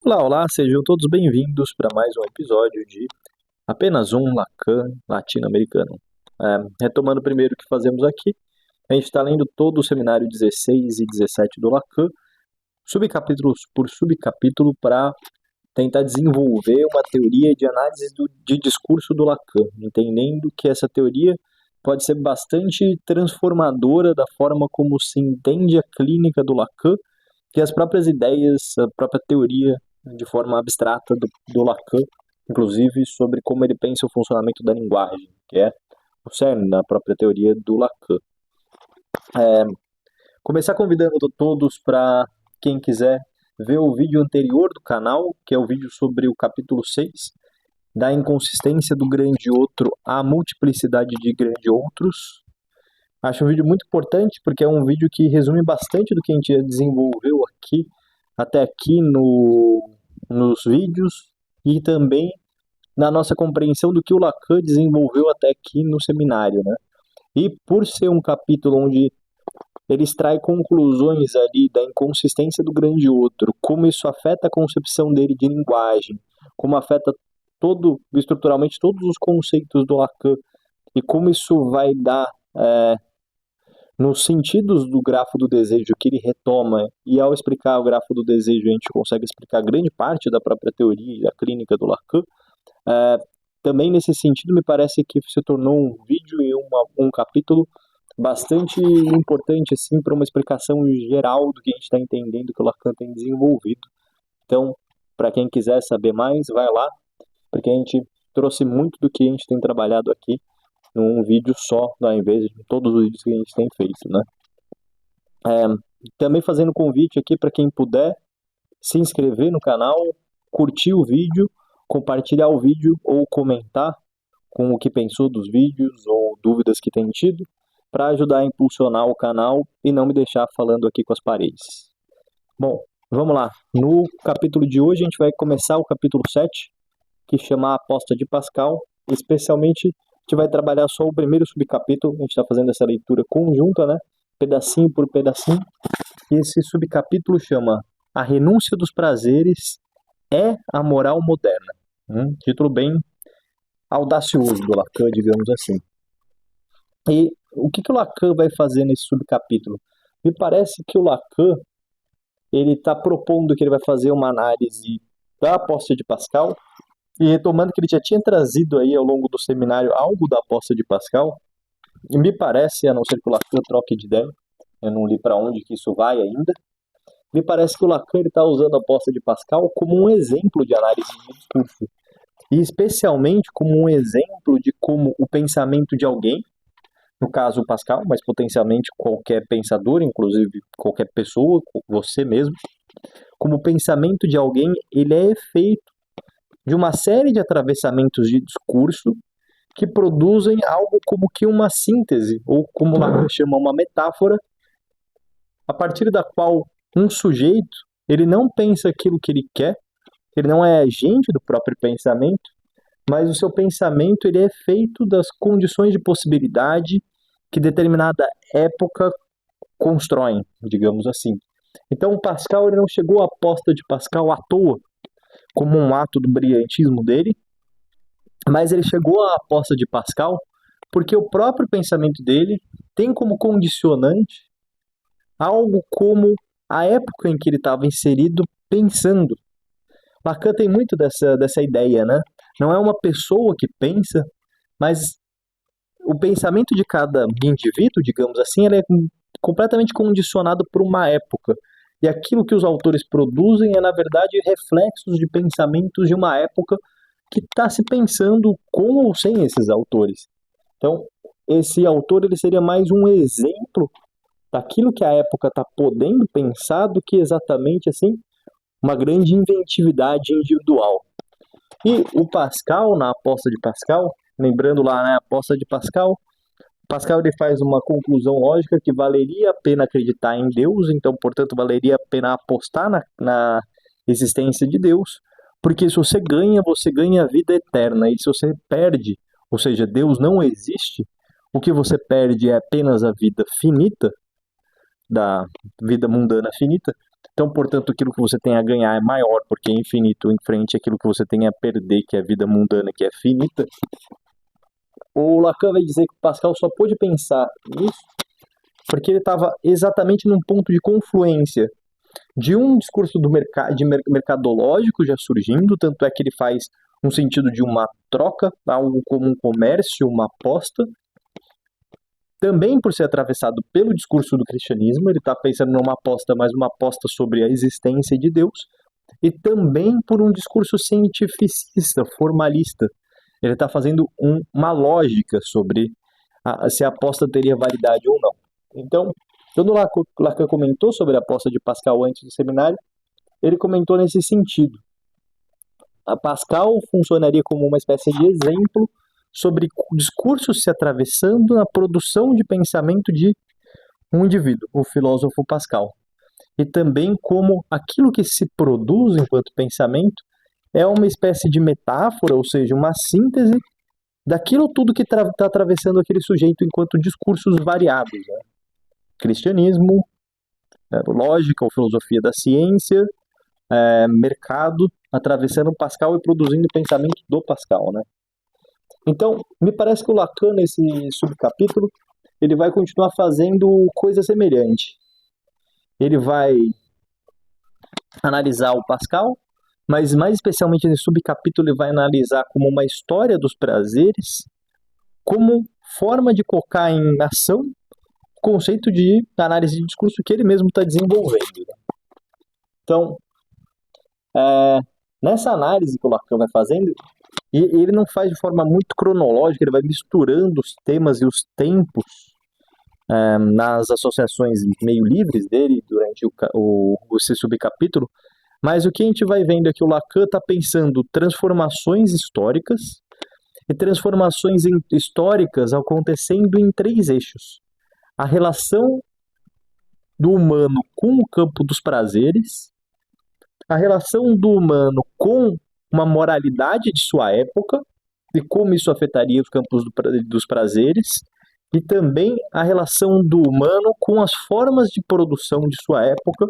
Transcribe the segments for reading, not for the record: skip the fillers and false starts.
Olá, olá, sejam todos bem-vindos para mais um episódio de Apenas um Lacan latino-americano. Retomando primeiro o que fazemos aqui, a gente está lendo todo o seminário 16 e 17 do Lacan, subcapítulos por subcapítulo, para tentar desenvolver uma teoria de análise de discurso do Lacan, entendendo que essa teoria pode ser bastante transformadora da forma como se entende a clínica do Lacan, que as próprias ideias, a própria teoria de forma abstrata do Lacan, inclusive sobre como ele pensa o funcionamento da linguagem, que é o cerne da própria teoria do Lacan. Começar convidando todos para quem quiser ver o vídeo anterior do canal, que é o vídeo sobre o capítulo 6, da inconsistência do grande outro à multiplicidade de grande outros. Acho um vídeo muito importante porque é um vídeo que resume bastante do que a gente desenvolveu aqui, até aqui nos vídeos, e também na nossa compreensão do que o Lacan desenvolveu até aqui no seminário, né? E por ser um capítulo onde ele extrai conclusões ali da inconsistência do grande outro, como isso afeta a concepção dele de linguagem, como afeta estruturalmente todos os conceitos do Lacan, e como isso vai dar nos sentidos do grafo do desejo que ele retoma, e ao explicar o grafo do desejo a gente consegue explicar grande parte da própria teoria e da clínica do Lacan. Também nesse sentido me parece que se tornou um vídeo e um capítulo bastante importante assim, para uma explicação geral do que a gente está entendendo que o Lacan tem desenvolvido. Então, para quem quiser saber mais, vai lá, porque a gente trouxe muito do que a gente tem trabalhado aqui num vídeo só, ao invés de todos os vídeos que a gente tem feito, né? Também fazendo convite aqui para quem puder se inscrever no canal, curtir o vídeo, compartilhar o vídeo ou comentar com o que pensou dos vídeos ou dúvidas que tem tido, para ajudar a impulsionar o canal e não me deixar falando aqui com as paredes. Bom, vamos lá. No capítulo de hoje a gente vai começar o capítulo 7, que chama a aposta de Pascal. Especialmente a gente vai trabalhar só o primeiro subcapítulo, a gente está fazendo essa leitura conjunta, né? Pedacinho por pedacinho. E esse subcapítulo chama A Renúncia dos Prazeres é a Moral Moderna. Título bem audacioso do Lacan, digamos assim. E o que o Lacan vai fazer nesse subcapítulo? Me parece que o Lacan ele está propondo que ele vai fazer uma análise da aposta de Pascal, e retomando que ele já tinha trazido aí ao longo do seminário algo da aposta de Pascal, e me parece, a não ser que o Lacan troque de ideia, eu não li para onde que isso vai ainda, me parece que o Lacan está usando a aposta de Pascal como um exemplo de análise de discurso, e especialmente como um exemplo de como o pensamento de alguém, no caso o Pascal, mas potencialmente qualquer pensador, inclusive qualquer pessoa, você mesmo, como o pensamento de alguém, ele é efeito de uma série de atravessamentos de discurso que produzem algo como que uma síntese, ou como Lacan chama, uma metáfora, a partir da qual um sujeito, ele não pensa aquilo que ele quer, ele não é agente do próprio pensamento, mas o seu pensamento ele é feito das condições de possibilidade que determinada época constroem, digamos assim. Então o Pascal ele não chegou à aposta de Pascal à toa, como um ato do brilhantismo dele, mas ele chegou à aposta de Pascal porque o próprio pensamento dele tem como condicionante algo como a época em que ele estava inserido pensando. Lacan tem muito dessa ideia, né? Não é uma pessoa que pensa, mas o pensamento de cada indivíduo, digamos assim, ele é completamente condicionado por uma época. E aquilo que os autores produzem é, na verdade, reflexos de pensamentos de uma época que está se pensando com ou sem esses autores. Então, esse autor ele seria mais um exemplo daquilo que a época está podendo pensar do que exatamente assim uma grande inventividade individual. E o Pascal, na aposta de Pascal, lembrando lá, né, a aposta de Pascal, Pascal ele faz uma conclusão lógica que valeria a pena acreditar em Deus, então, portanto, valeria a pena apostar na existência de Deus, porque se você ganha a vida eterna, e se você perde, ou seja, Deus não existe, o que você perde é apenas a vida finita, da vida mundana finita, Então, portanto, aquilo que você tem a ganhar é maior, porque é infinito, em frente àquilo que você tem a perder, que é a vida mundana, que é finita. O Lacan vai dizer que Pascal só pôde pensar nisso porque ele estava exatamente num ponto de confluência de um discurso mercadológico já surgindo, tanto é que ele faz um sentido de uma troca, algo como um comércio, uma aposta, também por ser atravessado pelo discurso do cristianismo, ele está pensando numa aposta, mas uma aposta sobre a existência de Deus, e também por um discurso cientificista, formalista. Ele está fazendo uma lógica sobre se a aposta teria validade ou não. Então, quando Lacan comentou sobre a aposta de Pascal antes do seminário, ele comentou nesse sentido. A Pascal funcionaria como uma espécie de exemplo sobre discursos se atravessando na produção de pensamento de um indivíduo, o filósofo Pascal. E também como aquilo que se produz enquanto pensamento é uma espécie de metáfora, ou seja, uma síntese daquilo tudo que está atravessando aquele sujeito enquanto discursos variados. Né? Cristianismo, lógica ou filosofia da ciência, mercado, atravessando Pascal e produzindo o pensamento do Pascal. Né? Então, me parece que o Lacan, nesse subcapítulo, ele vai continuar fazendo coisa semelhante. Ele vai analisar o Pascal, mas mais especialmente nesse subcapítulo ele vai analisar como uma história dos prazeres, como forma de colocar em ação o conceito de análise de discurso que ele mesmo está desenvolvendo. Então, nessa análise que o Lacan vai fazendo, e ele não faz de forma muito cronológica, ele vai misturando os temas e os tempos nas associações meio livres dele durante esse subcapítulo, mas o que a gente vai vendo é que o Lacan está pensando transformações históricas e transformações históricas acontecendo em 3 eixos. A relação do humano com o campo dos prazeres, a relação do humano com uma moralidade de sua época e como isso afetaria os campos dos prazeres, e também a relação do humano com as formas de produção de sua época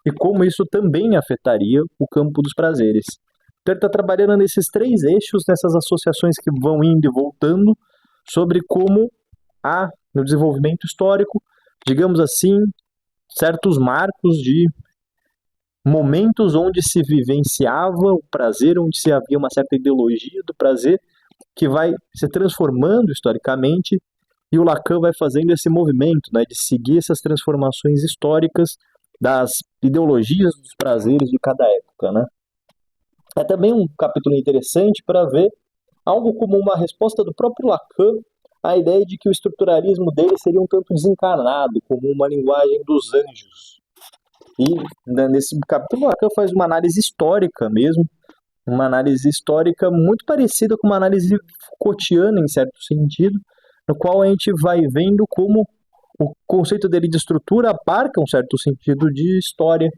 e como isso também afetaria o campo dos prazeres. Então ele está trabalhando nesses 3 eixos, nessas associações que vão indo e voltando, sobre como há, no desenvolvimento histórico, digamos assim, certos marcos de momentos onde se vivenciava o prazer, onde se havia uma certa ideologia do prazer, que vai se transformando historicamente, e o Lacan vai fazendo esse movimento, né, de seguir essas transformações históricas das ideologias dos prazeres de cada época. Né? É também um capítulo interessante para ver algo como uma resposta do próprio Lacan à ideia de que o estruturalismo dele seria um tanto desencarnado, como uma linguagem dos anjos. E nesse capítulo Lacan faz uma análise histórica mesmo, uma análise histórica muito parecida com uma análise Foucaultiana, em certo sentido, no qual a gente vai vendo como o conceito dele de estrutura abarca um certo sentido de história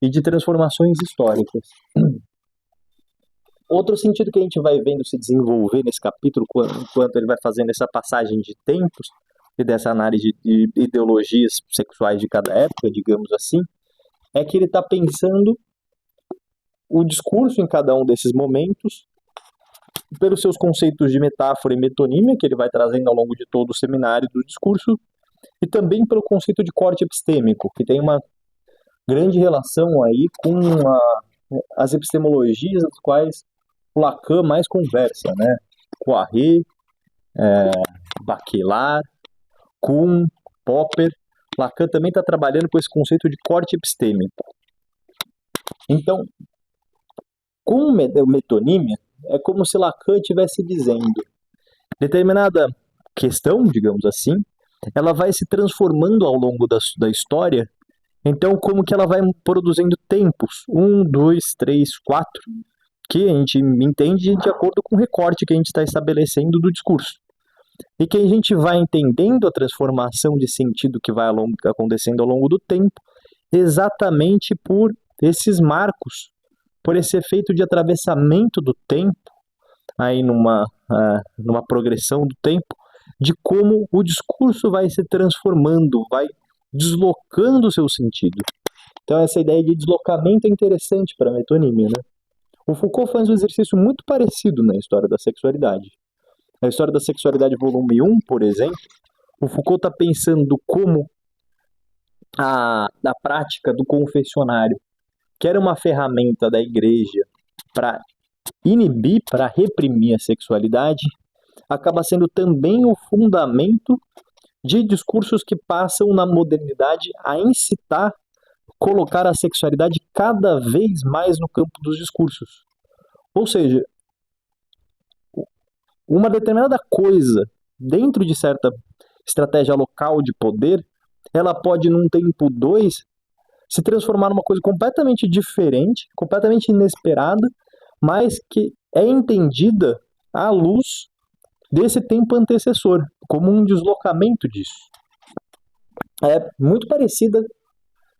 e de transformações históricas. Outro sentido que a gente vai vendo se desenvolver nesse capítulo, enquanto ele vai fazendo essa passagem de tempos e dessa análise de ideologias sexuais de cada época, digamos assim, é que ele está pensando o discurso em cada um desses momentos pelos seus conceitos de metáfora e metonímia, que ele vai trazendo ao longo de todo o seminário do discurso, e também pelo conceito de corte epistêmico, que tem uma grande relação aí com as epistemologias das quais o Lacan mais conversa, né? Poiré, Bachelard, Kuhn, Popper. Lacan também está trabalhando com esse conceito de corte epistêmico. Então, com metonímia, é como se Lacan estivesse dizendo determinada questão, digamos assim, ela vai se transformando ao longo da história, então como que ela vai produzindo tempos, 1, 2, 3, 4, que a gente entende de acordo com o recorte que a gente está estabelecendo do discurso. E que a gente vai entendendo a transformação de sentido que vai acontecendo ao longo do tempo, exatamente por esses marcos, por esse efeito de atravessamento do tempo, aí numa progressão do tempo, de como o discurso vai se transformando, vai deslocando o seu sentido. Então essa ideia de deslocamento é interessante para a metonímia, né? O Foucault faz um exercício muito parecido na história da sexualidade. Na história da sexualidade, volume 1, por exemplo, o Foucault está pensando como a prática do confessionário, que era uma ferramenta da igreja para inibir, para reprimir a sexualidade, acaba sendo também o fundamento de discursos que passam na modernidade a incitar, colocar a sexualidade cada vez mais no campo dos discursos. Ou seja, uma determinada coisa dentro de certa estratégia local de poder, ela pode, num tempo 2, se transformar numa coisa completamente diferente, completamente inesperada, mas que é entendida à luz desse tempo antecessor, como um deslocamento disso. É muito parecida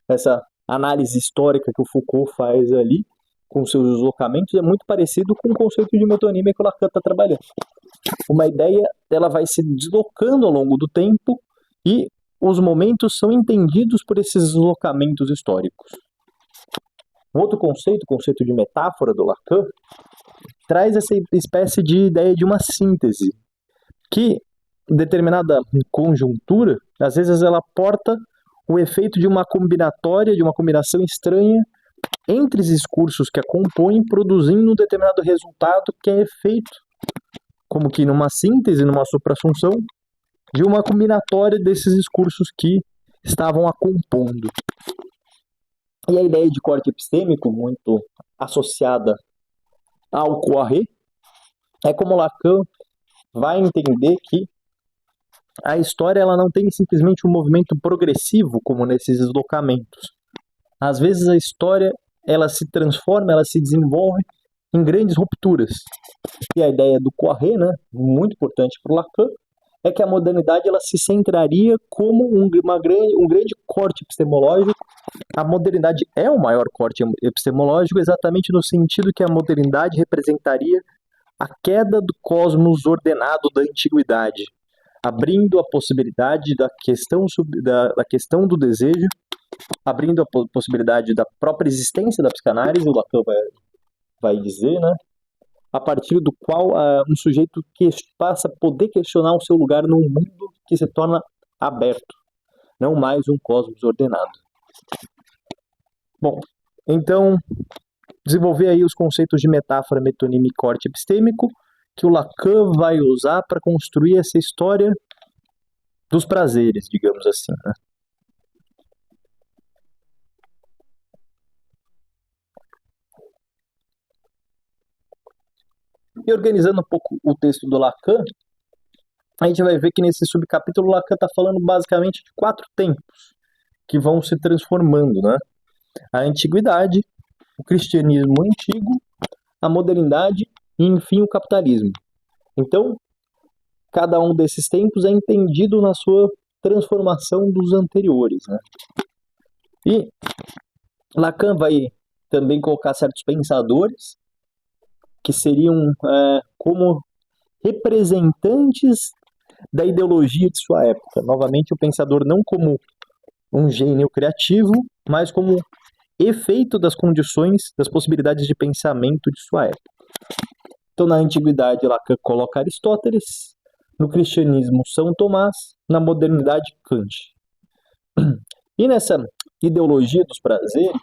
essa análise histórica que o Foucault faz ali, com seus deslocamentos, é muito parecido com o conceito de metonímia que o Lacan está trabalhando. Uma ideia, ela vai se deslocando ao longo do tempo e os momentos são entendidos por esses deslocamentos históricos. Um outro conceito, o conceito de metáfora do Lacan, traz essa espécie de ideia de uma síntese, que em determinada conjuntura, às vezes ela porta o efeito de uma combinatória, de uma combinação estranha entre os discursos que a compõem, produzindo um determinado resultado que é efeito, como que numa síntese, numa suprassunção, de uma combinatória desses discursos que estavam a compondo. E a ideia de corte epistêmico, muito associada ao Poiré, é como Lacan vai entender que a história ela não tem simplesmente um movimento progressivo, como nesses deslocamentos. Às vezes a história ela se transforma, ela se desenvolve em grandes rupturas. E a ideia do Poiré, né, muito importante para o Lacan, é que a modernidade ela se centraria como um grande corte epistemológico. A modernidade é o maior corte epistemológico exatamente no sentido que a modernidade representaria a queda do cosmos ordenado da antiguidade, abrindo a possibilidade da questão do desejo, abrindo a possibilidade da própria existência da psicanálise, o Lacan vai dizer, né? A partir do qual um sujeito passa a poder questionar o seu lugar num mundo que se torna aberto, não mais um cosmos ordenado. Bom, então, desenvolver aí os conceitos de metáfora, metonímia e corte epistêmico, que o Lacan vai usar para construir essa história dos prazeres, digamos assim, né? E organizando um pouco o texto do Lacan, a gente vai ver que nesse subcapítulo o Lacan está falando basicamente de 4 tempos que vão se transformando, né? A antiguidade, o cristianismo antigo, a modernidade e, enfim, o capitalismo. Então, cada um desses tempos é entendido na sua transformação dos anteriores, né? E Lacan vai também colocar certos pensadores que seriam como representantes da ideologia de sua época. Novamente, o pensador não como um gênio criativo, mas como efeito das condições, das possibilidades de pensamento de sua época. Então, na antiguidade, Lacan coloca Aristóteles, no cristianismo, São Tomás, na modernidade, Kant. E nessa ideologia dos prazeres,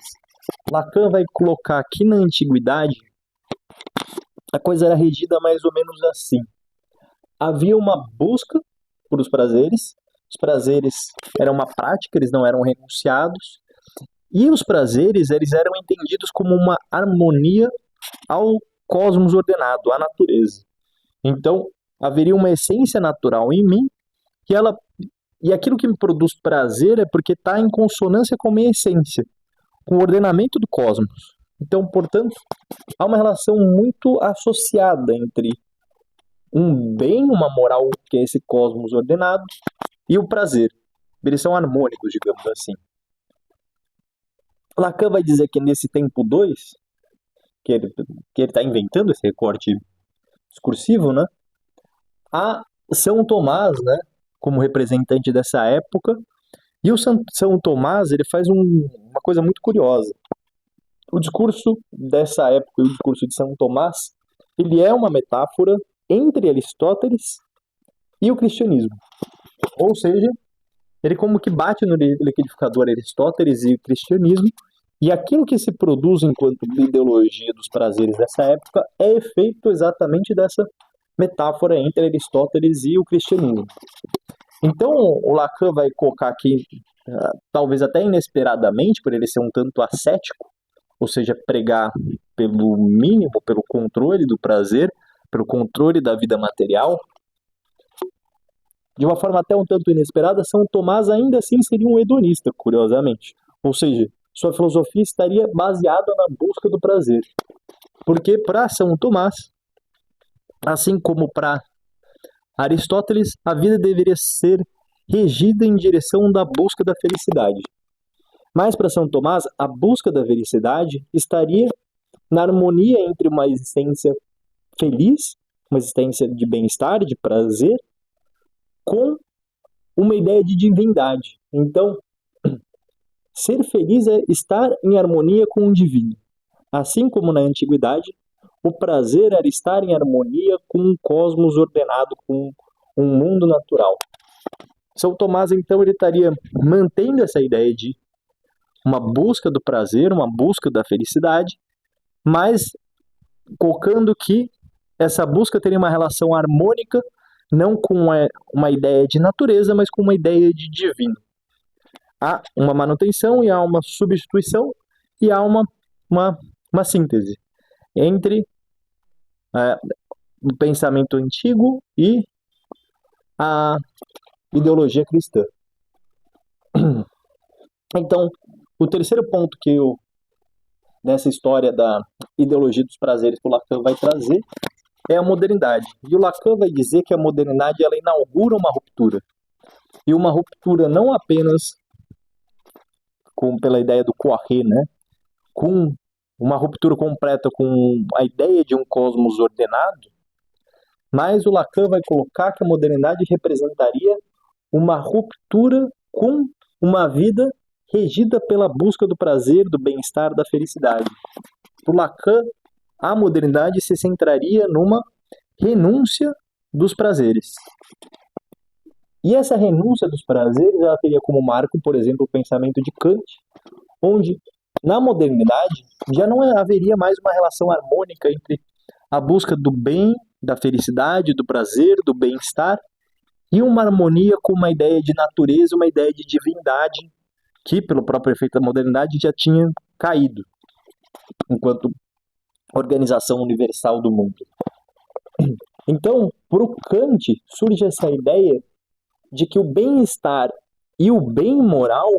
Lacan vai colocar que na antiguidade a coisa era regida mais ou menos assim. Havia uma busca por os prazeres eram uma prática, eles não eram renunciados, e os prazeres eles eram entendidos como uma harmonia ao cosmos ordenado, à natureza. Então, haveria uma essência natural em mim, e aquilo que me produz prazer é porque está em consonância com a minha essência, com o ordenamento do cosmos. Então, portanto, há uma relação muito associada entre um bem, uma moral, que é esse cosmos ordenado, e o prazer. Eles são harmônicos, digamos assim. Lacan vai dizer que nesse tempo 2, que ele está inventando esse recorte discursivo, né? A São Tomás, né, como representante dessa época, E o São Tomás, ele faz uma coisa muito curiosa. O discurso dessa época, o discurso de São Tomás, ele é uma metáfora entre Aristóteles e o cristianismo. Ou seja, ele como que bate no liquidificador Aristóteles e o cristianismo, e aquilo que se produz enquanto ideologia dos prazeres dessa época é efeito exatamente dessa metáfora entre Aristóteles e o cristianismo. Então, o Lacan vai colocar aqui, talvez até inesperadamente, por ele ser um tanto ascético, ou seja, pregar pelo mínimo, pelo controle do prazer, pelo controle da vida material, de uma forma até um tanto inesperada, São Tomás ainda assim seria um hedonista, curiosamente. Ou seja, sua filosofia estaria baseada na busca do prazer. Porque para São Tomás, assim como para Aristóteles, a vida deveria ser regida em direção da busca da felicidade. Mas para São Tomás, a busca da felicidade estaria na harmonia entre uma existência feliz, uma existência de bem-estar, de prazer, com uma ideia de divindade. Então, ser feliz é estar em harmonia com o divino. Assim como na antiguidade, o prazer era estar em harmonia com um cosmos ordenado, com um mundo natural. São Tomás, então, ele estaria mantendo essa ideia de uma busca do prazer, uma busca da felicidade, mas colocando que essa busca teria uma relação harmônica, não com uma ideia de natureza, mas com uma ideia de divino. Há uma manutenção e há uma substituição e há uma síntese entre o pensamento antigo e a ideologia cristã. Então, o terceiro ponto que eu, nessa história da ideologia dos prazeres que o Lacan vai trazer, é a modernidade. E o Lacan vai dizer que a modernidade ela inaugura uma ruptura. E uma ruptura não apenas pela ideia do Poiré, né? Com uma ruptura completa com a ideia de um cosmos ordenado, mas o Lacan vai colocar que a modernidade representaria uma ruptura com uma vida regida pela busca do prazer, do bem-estar, da felicidade. Para o Lacan, a modernidade se centraria numa renúncia dos prazeres. E essa renúncia dos prazeres, ela teria como marco, por exemplo, o pensamento de Kant, onde, na modernidade, já não haveria mais uma relação harmônica entre a busca do bem, da felicidade, do prazer, do bem-estar, e uma harmonia com uma ideia de natureza, uma ideia de divindade, que, pelo próprio efeito da modernidade, já tinha caído, enquanto organização universal do mundo. Então, para o Kant, surge essa ideia de que o bem-estar e o bem moral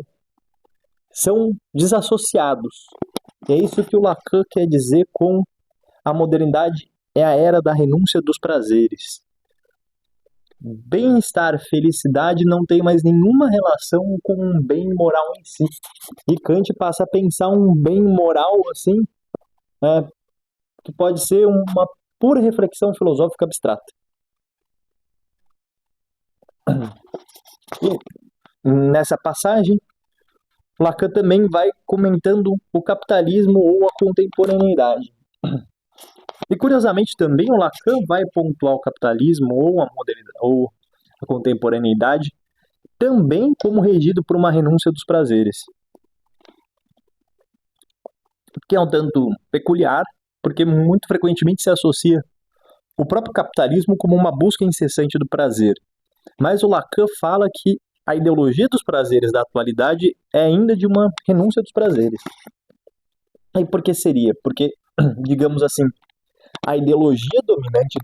são desassociados. E é isso que o Lacan quer dizer com a modernidade é a era da renúncia dos prazeres. Bem-estar, felicidade não tem mais nenhuma relação com um bem moral em si. E Kant passa a pensar um bem moral assim, que pode ser uma pura reflexão filosófica abstrata. E nessa passagem, Lacan também vai comentando o capitalismo ou a contemporaneidade. E curiosamente também o Lacan vai pontuar o capitalismo ou a modernidade ou a contemporaneidade também como regido por uma renúncia dos prazeres. Que é um tanto peculiar, porque muito frequentemente se associa o próprio capitalismo como uma busca incessante do prazer. Mas o Lacan fala que a ideologia dos prazeres da atualidade é ainda de uma renúncia dos prazeres. E por que seria? Porque, digamos assim, a ideologia dominante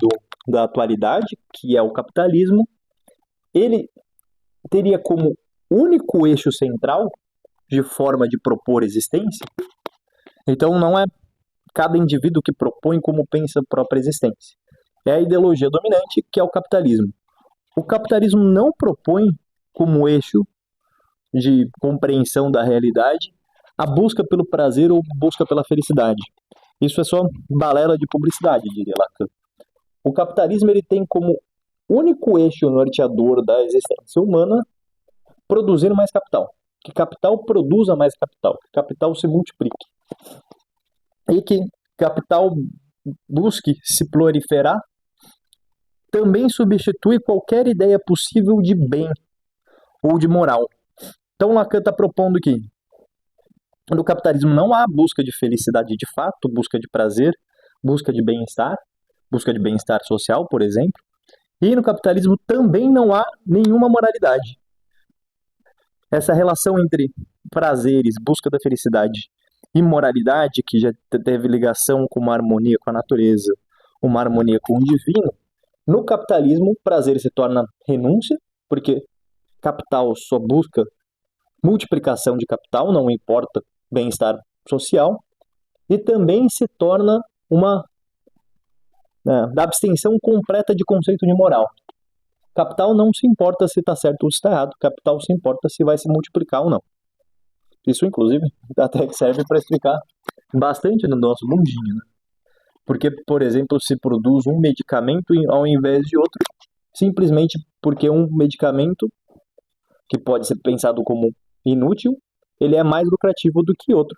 da atualidade, que é o capitalismo, ele teria como único eixo central de forma de propor existência. Então não é cada indivíduo que propõe como pensa a própria existência. É a ideologia dominante, que é o capitalismo. O capitalismo não propõe como eixo de compreensão da realidade a busca pelo prazer ou busca pela felicidade. Isso é só balela de publicidade, diria Lacan. O capitalismo ele tem como único eixo norteador da existência humana produzir mais capital. Que capital produza mais capital. Que capital se multiplique. E que capital busque se proliferar também substitui qualquer ideia possível de bem ou de moral. Então Lacan está propondo que no capitalismo não há busca de felicidade de fato, busca de prazer, busca de bem-estar social, por exemplo. E no capitalismo também não há nenhuma moralidade. Essa relação entre prazeres, busca da felicidade e moralidade, que já teve ligação com uma harmonia com a natureza, uma harmonia com o divino, no capitalismo, prazer se torna renúncia, porque capital só busca multiplicação de capital, não importa bem-estar social, e também se torna da abstenção completa de conceito de moral. Capital não se importa se está certo ou se está errado, capital se importa se vai se multiplicar ou não. Isso, inclusive, até que serve para explicar bastante no nosso mundinho, né? Porque, por exemplo, se produz um medicamento ao invés de outro, simplesmente porque um medicamento, que pode ser pensado como inútil, ele é mais lucrativo do que outro,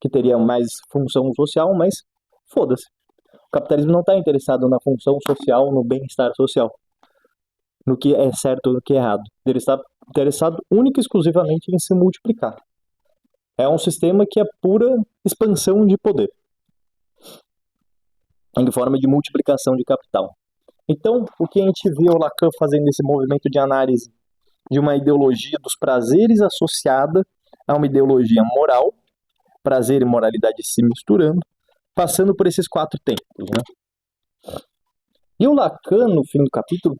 que teria mais função social, mas foda-se. O capitalismo não está interessado na função social, no bem-estar social, no que é certo e no que é errado. Ele está interessado única e exclusivamente em se multiplicar. É um sistema que é pura expansão de poder, em forma de multiplicação de capital. Então, o que a gente vê o Lacan fazendo esse movimento de análise de uma ideologia dos prazeres associada a uma ideologia moral, prazer e moralidade se misturando, passando por esses 4 tempos, né? E o Lacan, no fim do capítulo,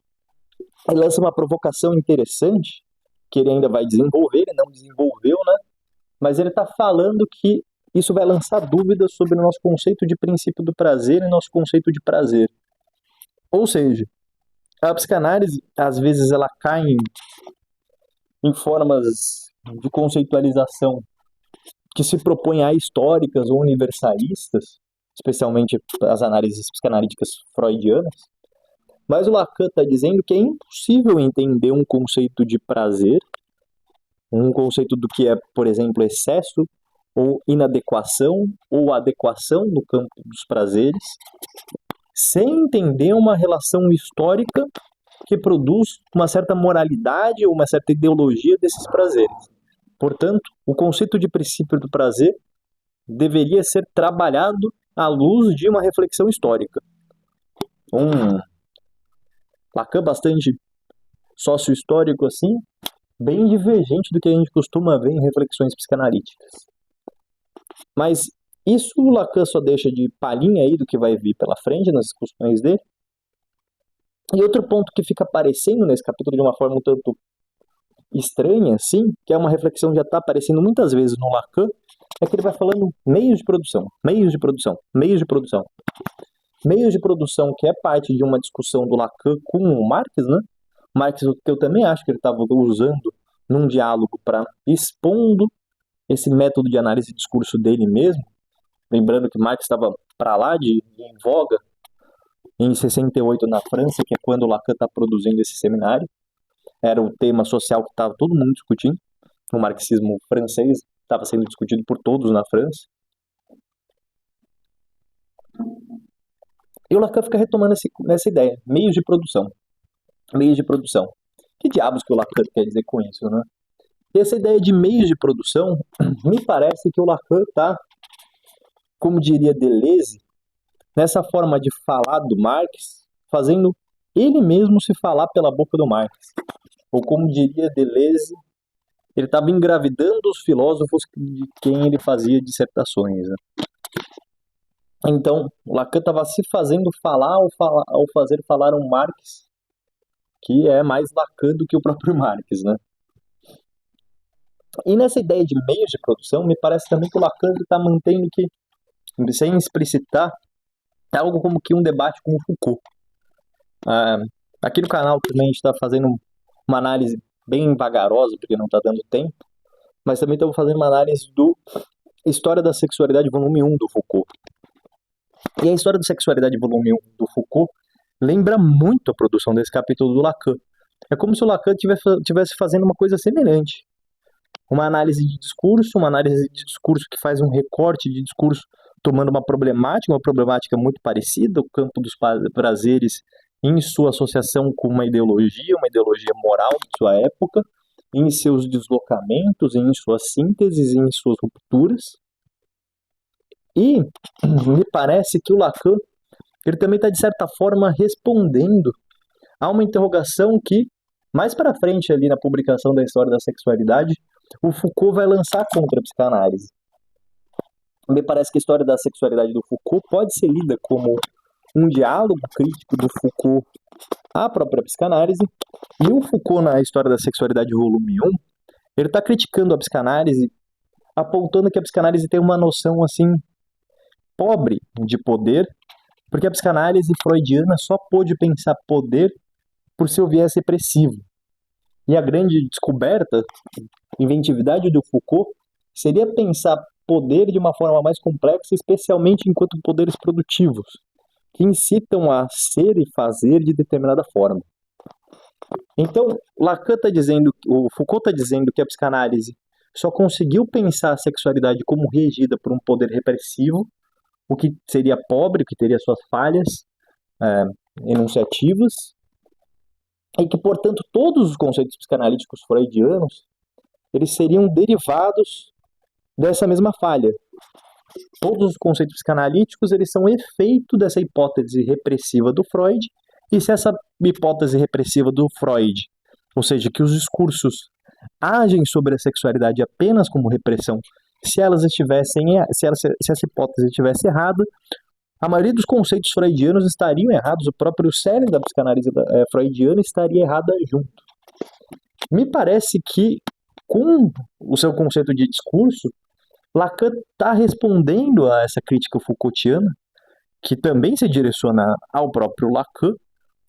ele lança uma provocação interessante, que ele ainda vai desenvolver, ele não desenvolveu, né? Mas ele está falando que isso vai lançar dúvidas sobre o nosso conceito de princípio do prazer e nosso conceito de prazer. Ou seja, a psicanálise, às vezes, ela cai em formas de conceitualização que se propõem a históricas ou universalistas, especialmente as análises psicanalíticas freudianas. Mas o Lacan está dizendo que é impossível entender um conceito de prazer, um conceito do que é, por exemplo, excesso, ou inadequação, ou adequação no campo dos prazeres, sem entender uma relação histórica que produz uma certa moralidade ou uma certa ideologia desses prazeres. Portanto, o conceito de princípio do prazer deveria ser trabalhado à luz de uma reflexão histórica. Lacan bastante sócio-histórico assim, bem divergente do que a gente costuma ver em reflexões psicanalíticas. Mas isso o Lacan só deixa de palhinha aí do que vai vir pela frente nas discussões dele. E outro ponto que fica aparecendo nesse capítulo de uma forma um tanto estranha, assim, que é uma reflexão que já está aparecendo muitas vezes no Lacan, é que ele vai falando meios de produção, meios de produção, meios de produção. Meios de produção que é parte de uma discussão do Lacan com o Marx, né? Marx, que eu também acho que ele estava usando num diálogo para expondo esse método de análise de discurso dele mesmo. Lembrando que Marx estava para lá em voga em 68 na França, que é quando o Lacan está produzindo esse seminário. Era o tema social que estava todo mundo discutindo. O marxismo francês estava sendo discutido por todos na França. E o Lacan fica retomando essa ideia, meios de produção. Meios de produção. Que diabos que o Lacan quer dizer com isso, né? E essa ideia de meios de produção, me parece que o Lacan está, como diria Deleuze, nessa forma de falar do Marx, fazendo ele mesmo se falar pela boca do Marx. Ou como diria Deleuze, ele estava engravidando os filósofos de quem ele fazia dissertações, né? Então, o Lacan estava se fazendo falar ao fazer falar um Marx que é mais Lacan do que o próprio Marx, né? E nessa ideia de meios de produção, me parece também que o Lacan está mantendo que, sem explicitar, é algo como que um debate com o Foucault. Aqui no canal também a gente está fazendo uma análise bem vagarosa, porque não está dando tempo, mas também estamos fazendo uma análise do História da Sexualidade, volume 1 do Foucault. E a História da Sexualidade, volume 1 do Foucault, lembra muito a produção desse capítulo do Lacan, É como se o Lacan estivesse fazendo uma coisa semelhante. Uma análise de discurso que faz um recorte de discurso tomando uma problemática muito parecida, o campo dos prazeres em sua associação com uma ideologia moral de sua época, em seus deslocamentos, em suas sínteses, em suas rupturas. E me parece que o Lacan ele também está, de certa forma, respondendo a uma interrogação que, mais para frente, ali na publicação da História da Sexualidade, o Foucault vai lançar contra a psicanálise. Me parece que a História da Sexualidade do Foucault pode ser lida como um diálogo crítico do Foucault à própria psicanálise, e o Foucault, na História da Sexualidade, volume 1, ele está criticando a psicanálise, apontando que a psicanálise tem uma noção, assim, pobre de poder, porque a psicanálise freudiana só pôde pensar poder por seu viés repressivo. E a grande descoberta, inventividade do Foucault, seria pensar poder de uma forma mais complexa, especialmente enquanto poderes produtivos, que incitam a ser e fazer de determinada forma. Então, o Foucault está dizendo que a psicanálise só conseguiu pensar a sexualidade como regida por um poder repressivo, o que seria pobre, o que teria suas falhas enunciativas, e que, portanto, todos os conceitos psicanalíticos freudianos eles seriam derivados dessa mesma falha. Todos os conceitos psicanalíticos eles são efeito dessa hipótese repressiva do Freud, e se essa hipótese repressiva do Freud, ou seja, que os discursos agem sobre a sexualidade apenas como repressão, se essa hipótese estivesse errada, a maioria dos conceitos freudianos estariam errados, o próprio cerne da psicanálise freudiana estaria errada junto. Me parece que, com o seu conceito de discurso, Lacan está respondendo a essa crítica Foucaultiana, que também se direciona ao próprio Lacan,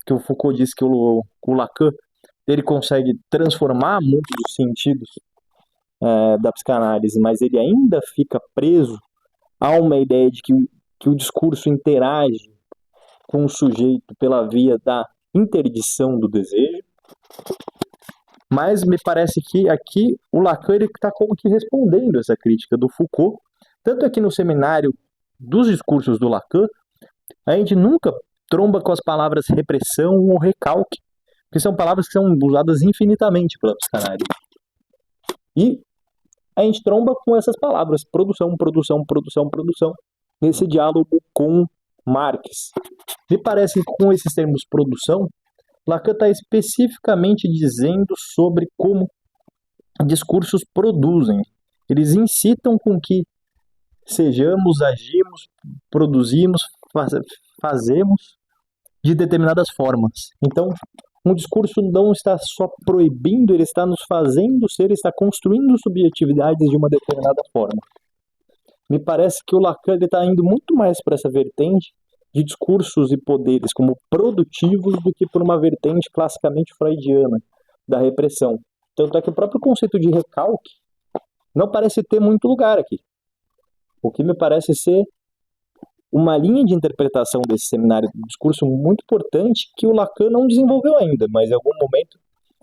que o Foucault diz que o Lacan ele consegue transformar muitos dos sentidos da psicanálise, mas ele ainda fica preso a uma ideia de que o discurso interage com o sujeito pela via da interdição do desejo. Mas me parece que aqui o Lacan está como que respondendo essa crítica do Foucault. Tanto é que no seminário dos discursos do Lacan, a gente nunca tromba com as palavras repressão ou recalque, que são palavras que são usadas infinitamente pela psicanálise. E a gente tromba com essas palavras, produção, nesse diálogo com Marx. Me parece que com esses termos produção, Lacan está especificamente dizendo sobre como discursos produzem. Eles incitam com que sejamos, agimos, produzimos, fazemos de determinadas formas. Então, um discurso não está só proibindo, ele está nos fazendo ser, ele está construindo subjetividades de uma determinada forma. Me parece que o Lacan está indo muito mais para essa vertente de discursos e poderes como produtivos do que por uma vertente classicamente freudiana da repressão. Tanto é que o próprio conceito de recalque não parece ter muito lugar aqui. O que me parece ser uma linha de interpretação desse seminário do discurso muito importante que o Lacan não desenvolveu ainda, mas em algum momento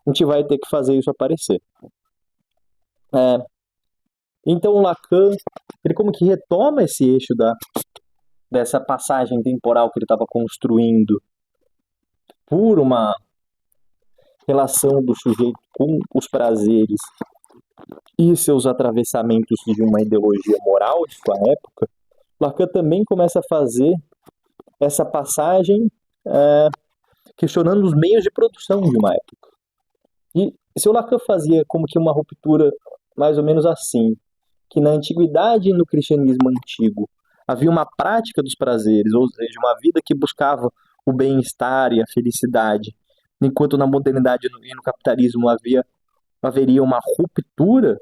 a gente vai ter que fazer isso aparecer. Então o Lacan, ele como que retoma esse eixo dessa passagem temporal que ele estava construindo por uma relação do sujeito com os prazeres e seus atravessamentos de uma ideologia moral de sua época. Lacan também começa a fazer essa passagem questionando os meios de produção de uma época. E se o Lacan fazia como que uma ruptura mais ou menos assim, que na antiguidade e no cristianismo antigo havia uma prática dos prazeres, ou seja, uma vida que buscava o bem-estar e a felicidade, enquanto na modernidade e no capitalismo haveria uma ruptura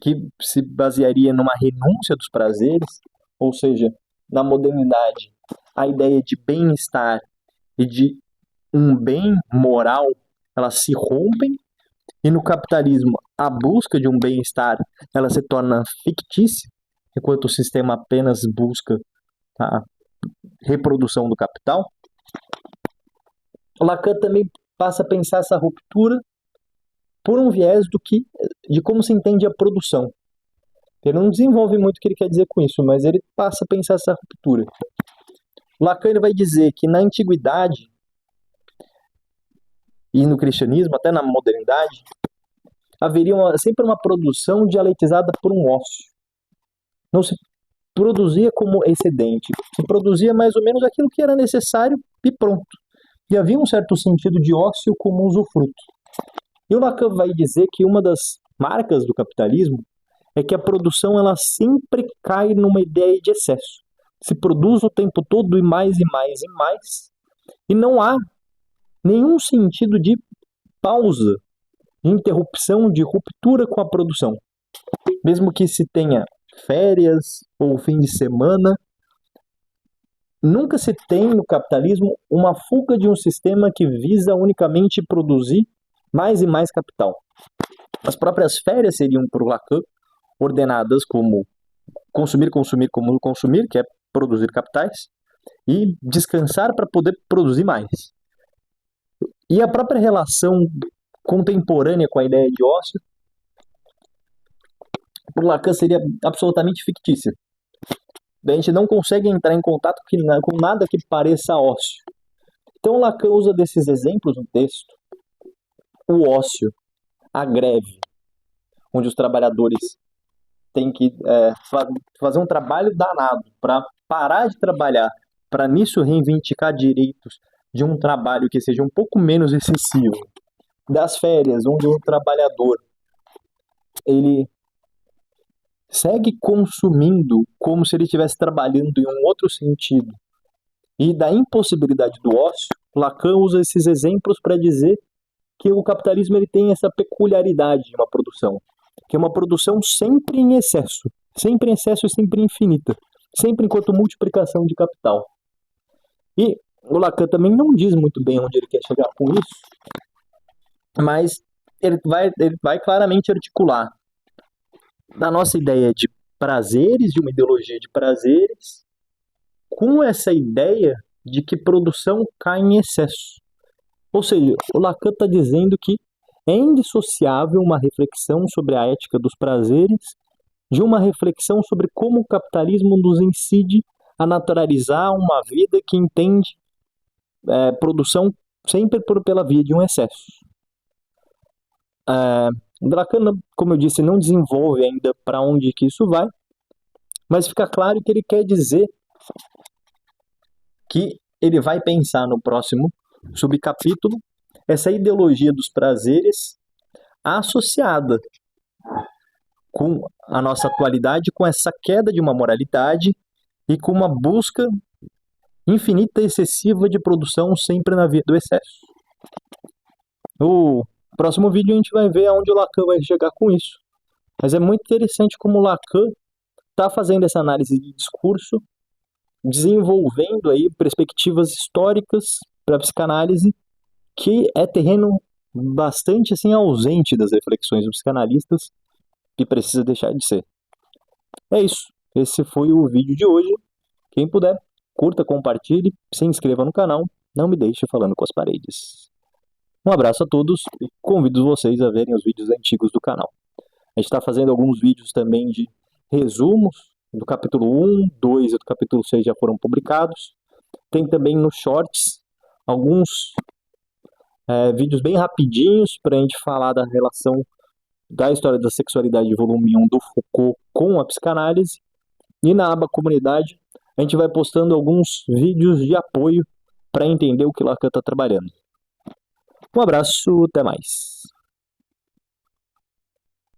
que se basearia numa renúncia dos prazeres, ou seja, na modernidade, a ideia de bem-estar e de um bem moral, elas se rompem, e no capitalismo, a busca de um bem-estar, ela se torna fictícia, enquanto o sistema apenas busca a reprodução do capital. O Lacan também passa a pensar essa ruptura por um viés de como se entende a produção. Ele não desenvolve muito o que ele quer dizer com isso, mas ele passa a pensar essa ruptura. Lacan ele vai dizer que na antiguidade e no cristianismo, até na modernidade, haveria sempre uma produção dialetizada por um ócio. Não se produzia como excedente, se produzia mais ou menos aquilo que era necessário e pronto. E havia um certo sentido de ócio como usufruto. E o Lacan vai dizer que uma das marcas do capitalismo é que a produção ela sempre cai numa ideia de excesso. Se produz o tempo todo e mais e mais e mais, e não há nenhum sentido de pausa, de interrupção, de ruptura com a produção. Mesmo que se tenha férias ou fim de semana, nunca se tem no capitalismo uma fuga de um sistema que visa unicamente produzir mais e mais capital. As próprias férias seriam, para o Lacan, ordenadas como consumir, consumir, como consumir, que é produzir capitais, e descansar para poder produzir mais. E a própria relação contemporânea com a ideia de ócio, para o Lacan, seria absolutamente fictícia. A gente não consegue entrar em contato com nada que pareça ócio. Então o Lacan usa desses exemplos no texto. O ócio, a greve, onde os trabalhadores têm que fazer um trabalho danado para parar de trabalhar, para nisso reivindicar direitos de um trabalho que seja um pouco menos excessivo. Das férias, onde o trabalhador ele segue consumindo como se ele estivesse trabalhando em um outro sentido. E da impossibilidade do ócio, Lacan usa esses exemplos para dizer que o capitalismo ele tem essa peculiaridade de uma produção, que é uma produção sempre em excesso e sempre infinita, sempre enquanto multiplicação de capital. E o Lacan também não diz muito bem onde ele quer chegar com isso, mas ele vai claramente articular da nossa ideia de prazeres, de uma ideologia de prazeres, com essa ideia de que produção cai em excesso. Ou seja, o Lacan está dizendo que é indissociável uma reflexão sobre a ética dos prazeres de uma reflexão sobre como o capitalismo nos incide a naturalizar uma vida que entende produção sempre pela via de um excesso. Lacan, como eu disse, não desenvolve ainda para onde que isso vai, mas fica claro que ele quer dizer que ele vai pensar no próximo subcapítulo essa ideologia dos prazeres associada com a nossa atualidade, com essa queda de uma moralidade e com uma busca infinita e excessiva de produção sempre na via do excesso. No próximo vídeo a gente vai ver aonde o Lacan vai chegar com isso. Mas é muito interessante como o Lacan está fazendo essa análise de discurso, desenvolvendo aí perspectivas históricas para a psicanálise, que é terreno bastante assim ausente das reflexões dos psicanalistas, que precisa deixar de ser. É isso. Esse foi o vídeo de hoje. Quem puder, curta, compartilhe, se inscreva no canal, não me deixe falando com as paredes. Um abraço a todos e convido vocês a verem os vídeos antigos do canal. A gente está fazendo alguns vídeos também de resumos do capítulo 1, 2 e do capítulo 6 já foram publicados. Tem também nos shorts alguns vídeos bem rapidinhos para a gente falar da relação da história da sexualidade volume 1 do Foucault com a psicanálise. E na aba comunidade a gente vai postando alguns vídeos de apoio para entender o que Lacan está trabalhando. Um abraço, até mais.